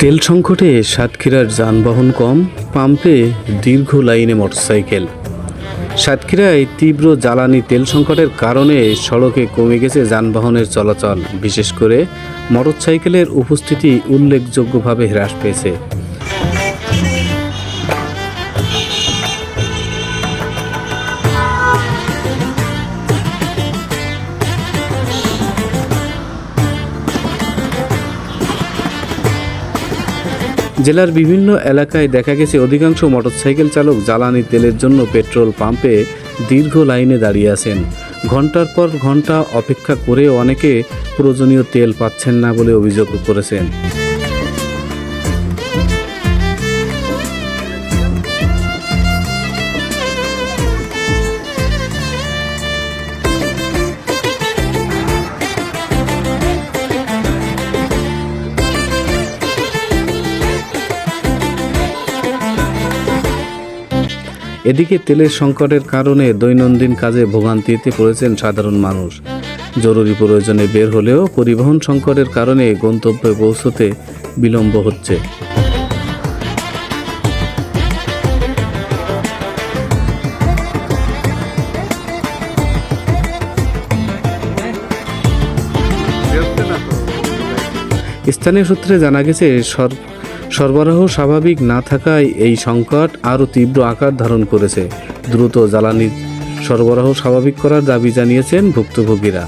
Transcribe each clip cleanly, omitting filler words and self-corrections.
তেল সংকটে সাতক্ষীরার যানবাহন কম, পাম্পে দীর্ঘ লাইনে মোটরসাইকেল। সাতক্ষীরায় তীব্র জ্বালানি তেল সংকটের কারণে সড়কে কমে গেছে যানবাহনের চলাচল, বিশেষ করে মোটরসাইকেলের উপস্থিতি উল্লেখযোগ্যভাবে হ্রাস পেয়েছে। জেলার বিভিন্ন এলাকায় দেখা গেছে অধিকাংশ মোটরসাইকেল চালক জ্বালানি তেলের জন্য পেট্রোল পাম্পে দীর্ঘ লাইনে দাঁড়িয়ে আছেন। ঘন্টার পর ঘন্টা অপেক্ষা করেও অনেকে প্রয়োজনীয় তেল পাচ্ছেন না বলে অভিযোগ করেছেন। এদিকে তেলের সংকটের কারণে দৈনন্দিন কাজে ভোগান্তিতে পড়েছেন সাধারণ মানুষ। জরুরি প্রয়োজনে বের হলেও পরিবহন সংকটের কারণে গন্তব্যে পৌঁছতে বিলম্ব হচ্ছে। স্থানীয় সূত্রে জানা গেছে সরবরাহ স্বাভাবিক না থাকায় এই সংকট আরও তীব্র আকার ধারণ করেছে। দ্রুত জ্বালানি সরবরাহ স্বাভাবিক করার দাবি জানিয়েছেন ভুক্তভোগীরা।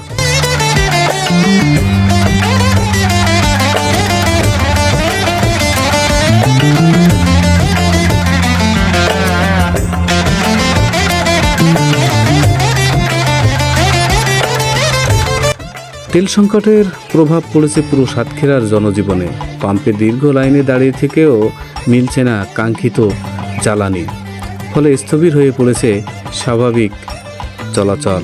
তেল সংকটের প্রভাব পড়েছে পুরো সাতক্ষীরার জনজীবনে। পাম্পে দীর্ঘ লাইনে দাঁড়িয়ে থেকেও মিলছে না কাঙ্ক্ষিত জ্বালানি, ফলে স্থবির হয়ে পড়েছে স্বাভাবিক চলাচল।